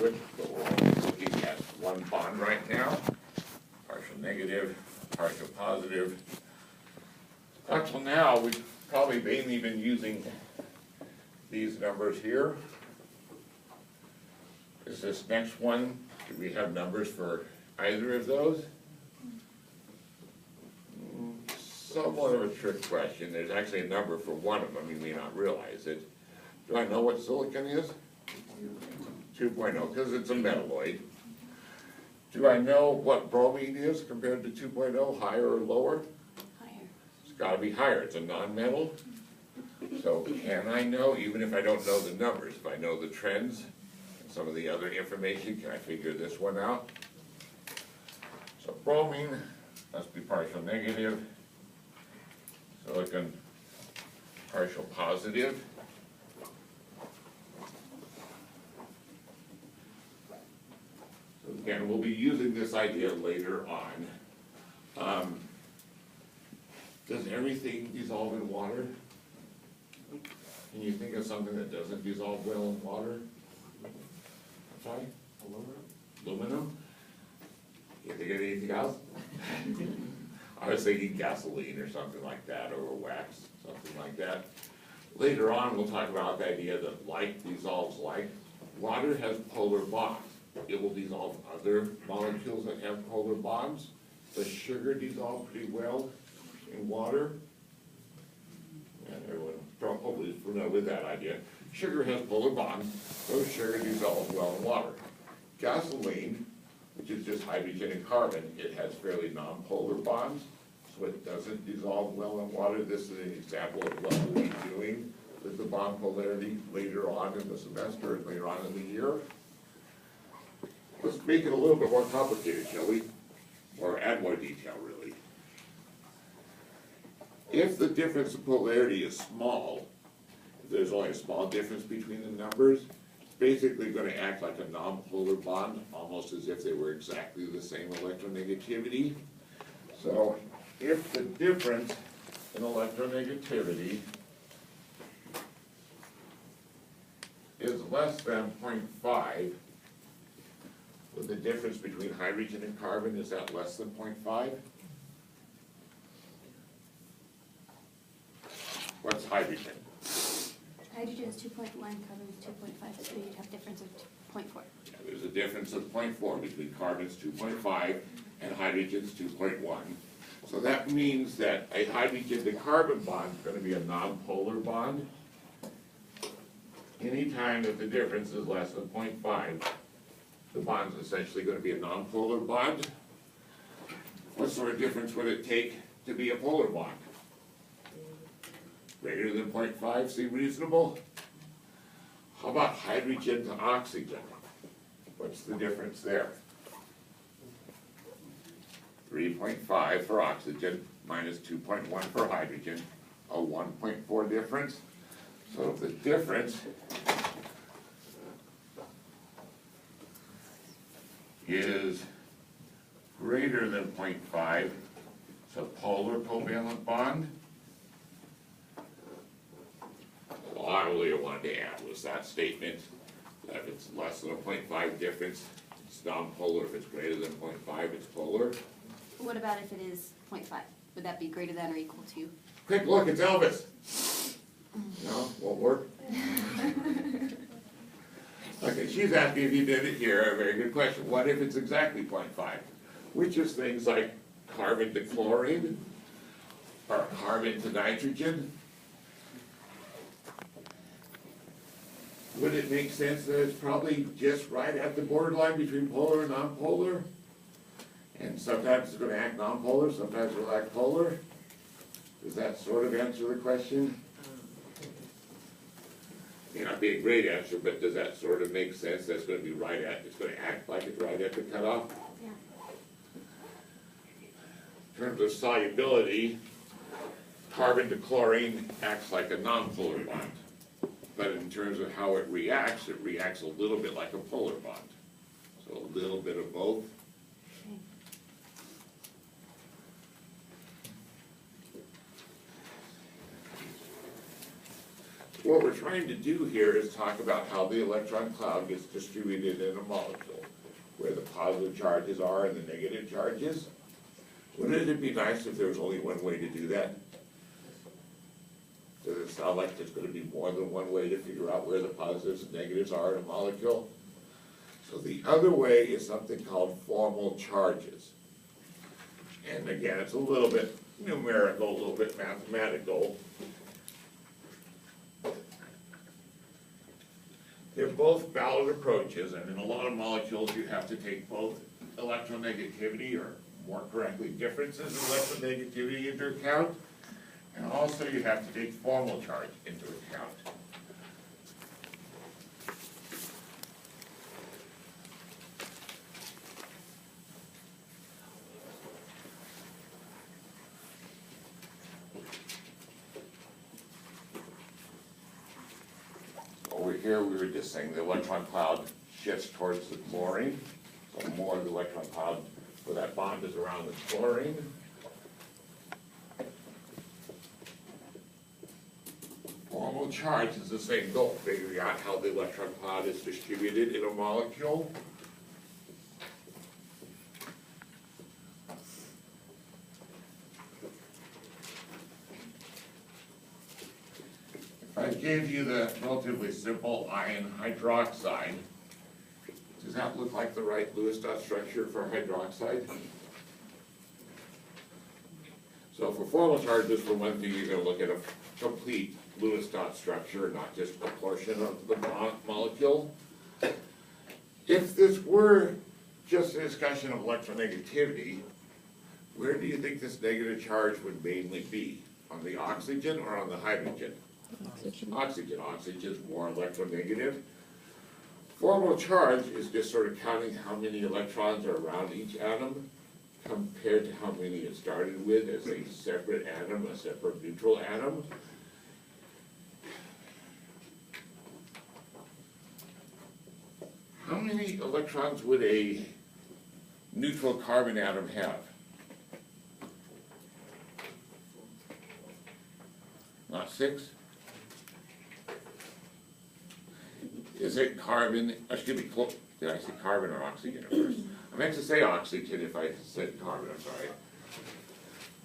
to it, but we're only looking at one bond right now. Partial negative, partial positive. Up till now, we've probably mainly been using these numbers here. Is this next one, do we have numbers for either of those? Somewhat of a trick question. There's actually a number for one of them, you may not realize it. Do I know what silicon is? 2.0, because it's a metalloid. Do I know what bromine is compared to 2.0, higher or lower? Higher. It's gotta be higher, it's a non-metal. So can I know, even if I don't know the numbers, if I know the trends and some of the other information, can I figure this one out? So bromine must be partial negative, silicon partial positive. So again, we'll be using this idea later on. Does everything dissolve in water? Can you think of something that doesn't dissolve well in water? Sorry? Aluminum? You think of anything else? I was thinking gasoline or something like that, or wax, something like that. Later on, we'll talk about the idea that like dissolves like. Water has polar bonds. It will dissolve other molecules that have polar bonds. Does sugar dissolve pretty well in water? And everyone probably is familiar with that idea. Sugar has polar bonds, so sugar dissolves well in water. Gasoline, which is just hydrogen and carbon, it has fairly non-polar bonds, so it doesn't dissolve well in water. This is an example of what we'll be doing with the bond polarity later on in the semester and later on in the year. Let's make it a little bit more complicated, shall we? Or add more detail, really. If the difference in polarity is small, if there's only a small difference between the numbers, it's basically going to act like a non-polar bond, almost as if they were exactly the same electronegativity. So if the difference in electronegativity is less than 0.5, with the difference between hydrogen and carbon, is that less than 0.5? What's hydrogen? Hydrogen is 2.1, carbon is 2.5, so you'd have difference of 0.4. Yeah, there's a difference of 0.4 between carbon's 2.5 and hydrogen's 2.1. So that means that a hydrogen to carbon bond is going to be a non-polar bond. Anytime that the difference is less than 0.5, the bond's essentially going to be a non-polar bond. What sort of difference would it take to be a polar bond? Greater than 0.5 seem reasonable? How about hydrogen to oxygen? What's the difference there? 3.5 for oxygen minus 2.1 for hydrogen, a 1.4 difference. So if the difference is greater than 0.5, it's a polar covalent bond. All I really wanted to add was that statement that if it's less than a 0.5 difference, it's non-polar. If it's greater than 0.5, it's polar. What about if it is 0.5? Would that be greater than or equal to? Quick look, it's Elvis. No, won't work. Okay, she's asking if you did it here. A very good question. What if it's exactly 0.5? Which is things like carbon to chlorine or carbon to nitrogen. Would it make sense that it's probably just right at the borderline between polar and non-polar? And sometimes it's going to act non-polar, sometimes it'll act polar? Does that sort of answer the question? May not be a great answer, but does that sort of make sense? That's going to be right at, it's going to act like it's right at the cutoff? Yeah. In terms of solubility, carbon to chlorine acts like a non-polar bond. But in terms of how it reacts a little bit like a polar bond. So a little bit of both. Okay. what we're trying to do here is talk about how the electron cloud gets distributed in a molecule, where the positive charges are and the negative charges. Wouldn't it be nice if there was only one way to do that? Does it sound like there's gonna be more than one way to figure out where the positives and negatives are in a molecule? So the other way is something called formal charges. And again, it's a little bit numerical, a little bit mathematical. They're both valid approaches, and in a lot of molecules, you have to take both electronegativity, or more correctly, differences in electronegativity into account, and also you have to take formal charge into account. Over here, we were just saying the electron cloud shifts towards the chlorine. So more of the electron cloud where that bond is around the chlorine. Formal charge is the same goal, figuring out how the electron cloud is distributed in a molecule. If I gave you the relatively simple iron hydroxide, does that look like the right Lewis dot structure for hydroxide? So for formal charges, for one thing, you're gonna look at a complete Lewis dot structure, not just a portion of the molecule. If this were just a discussion of electronegativity, where do you think this negative charge would mainly be? On the oxygen or on the hydrogen? Oxygen. Oxygen. Oxygen is more electronegative. Formal charge is just sort of counting how many electrons are around each atom compared to how many it started with as a separate atom, a separate neutral atom. How many electrons would a neutral carbon atom have? Not 6? Is it carbon, excuse me, did I say carbon or oxygen at first? I meant to say oxygen if I said carbon, I'm sorry.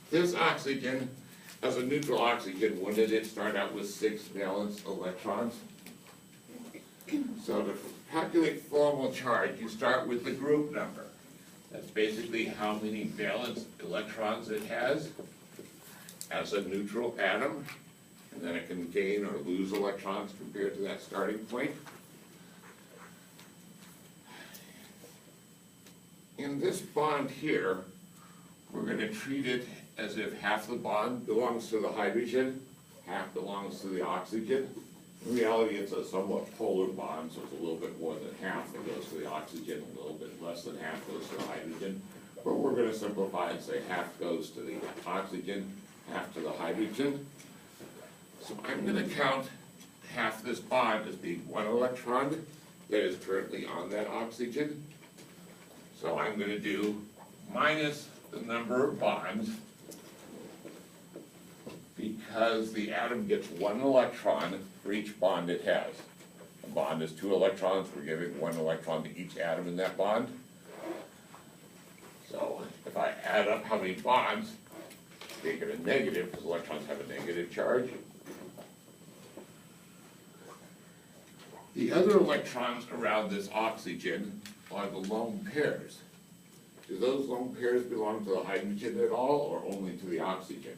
This oxygen, as a neutral oxygen, wouldn't it start out with 6 valence electrons? So to calculate formal charge, you start with the group number. That's basically how many valence electrons it has as a neutral atom, and then it can gain or lose electrons compared to that starting point. In this bond here, we're going to treat it as if half the bond belongs to the hydrogen, half belongs to the oxygen. In reality, it's a somewhat polar bond, so it's a little bit more than half that goes to the oxygen, a little bit less than half goes to the hydrogen. But we're going to simplify and say half goes to the oxygen, half to the hydrogen. So I'm going to count half this bond as being 1 electron that is currently on that oxygen. So I'm going to do minus the number of bonds, because the atom gets 1 electron for each bond it has. A bond is 2 electrons, we're giving 1 electron to each atom in that bond. So if I add up how many bonds, make it a negative, because electrons have a negative charge. The other electrons around this oxygen are the lone pairs. Do those lone pairs belong to the hydrogen at all, or only to the oxygen?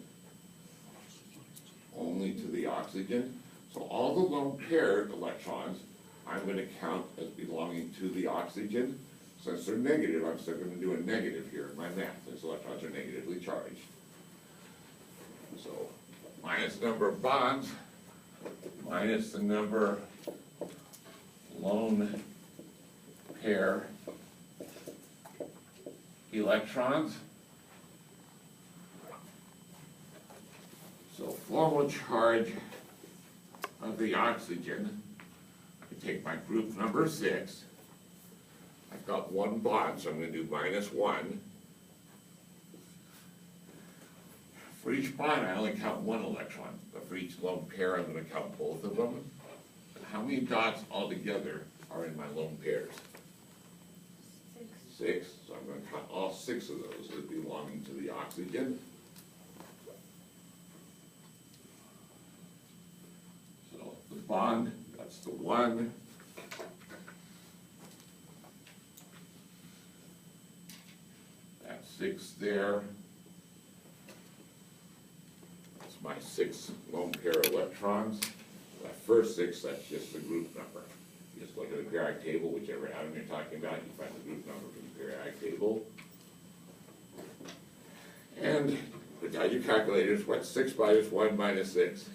Only to the oxygen. So all the lone paired electrons, I'm going to count as belonging to the oxygen. Since they're negative, I'm still going to do a negative here in my math, since electrons are negatively charged. So minus the number of bonds, minus the number lone pair electrons. So formal charge of the oxygen, I take my group number 6, I've got 1 bond, so I'm going to do -1. For each bond, I only count one electron, but for each lone pair, I'm gonna count both of them. How many dots altogether are in my lone pairs? 6, so I'm gonna count all 6 of those as belonging to the oxygen. So the bond, that's the 1. That's 6 there. That's my 6 lone pair electrons. That first 6, that's just the group number. You just look at the periodic table, whichever atom you're talking about, you find the group number from the periodic table. And without your calculators, what's 6 minus 1 minus 6?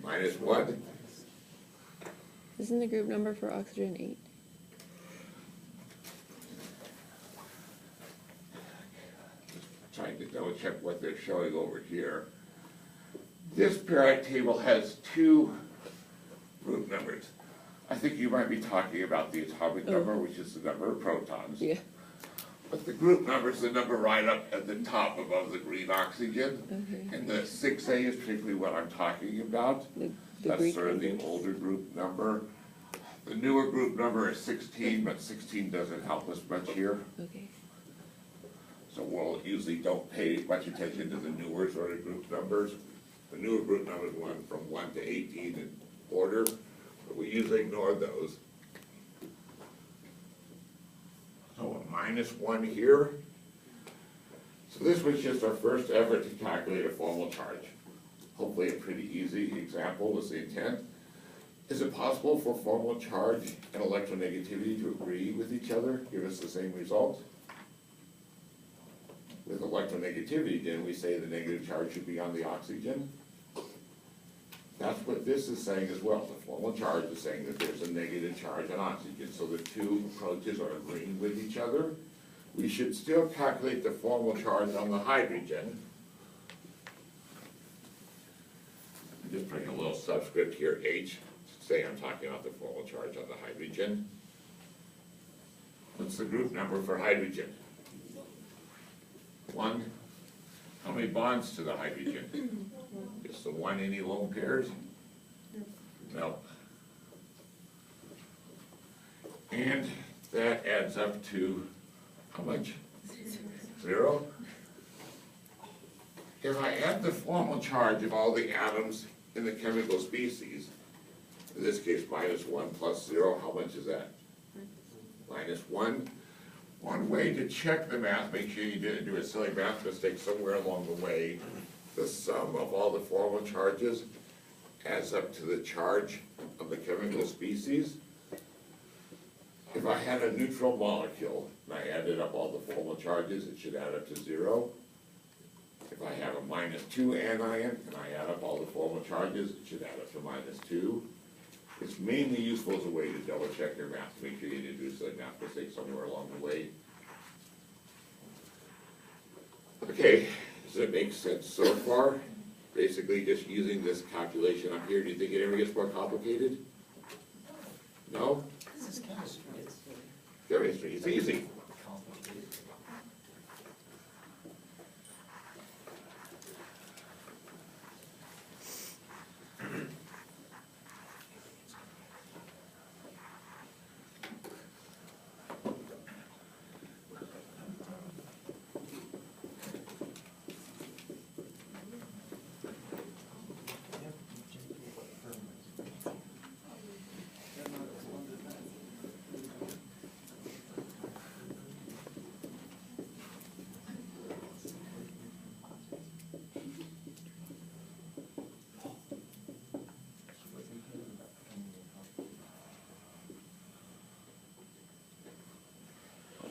Minus 1? Isn't the group number for oxygen 8? Trying to double check what they're showing over here. This periodic table has 2 group numbers. I think you might be talking about the atomic number, which is the number of protons. Yeah. But the group number is the number right up at the top above the green oxygen. Okay. And the 6A is particularly what I'm talking about. The That's Greek sort of the numbers. older group number. The newer group number is 16, but 16 doesn't help us much here. Okay. So we'll usually don't pay much attention to the newer sort of group numbers. The newer group numbers run from 1 to 18 in order, but we usually ignore those. So a minus 1 here. So this was just our first effort to calculate a formal charge. Hopefully a pretty easy example was the intent. Is it possible for formal charge and electronegativity to agree with each other, give us the same result? With electronegativity, didn't we say the negative charge should be on the oxygen? That's what this is saying as well. The formal charge is saying that there's a negative charge on oxygen, so the 2 approaches are agreeing with each other. We should still calculate the formal charge on the hydrogen. Just bring a little subscript here, H, to say I'm talking about the formal charge on the hydrogen. What's the group number for hydrogen? 1. How many bonds to the hydrogen? Just the 1 any lone pairs? No. And that adds up to how much? 0? If I add the formal charge of all the atoms in the chemical species, in this case minus 1 plus 0, how much is that? Minus 1. One way to check the math, make sure you didn't do a silly math mistake somewhere along the way, the sum of all the formal charges adds up to the charge of the chemical species. If I had a neutral molecule and I added up all the formal charges, it should add up to 0. If I have a minus 2 anion and I add up all the formal charges, it should add up to minus 2. It's mainly useful as a way to double check your math, to make sure you didn't do a silly math mistake somewhere along the way. Okay, does it make sense so far? Basically just using this calculation up here, do you think it ever gets more complicated? No? This is chemistry. Chemistry, it's easy. Complicated.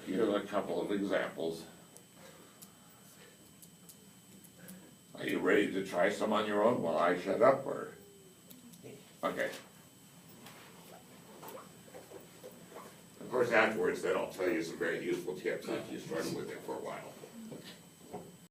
Here are a couple of examples. Are you ready to try some on your own while I shut up, or? Okay. Of course, afterwards, then I'll tell you some very useful tips if you struggle with it for a while.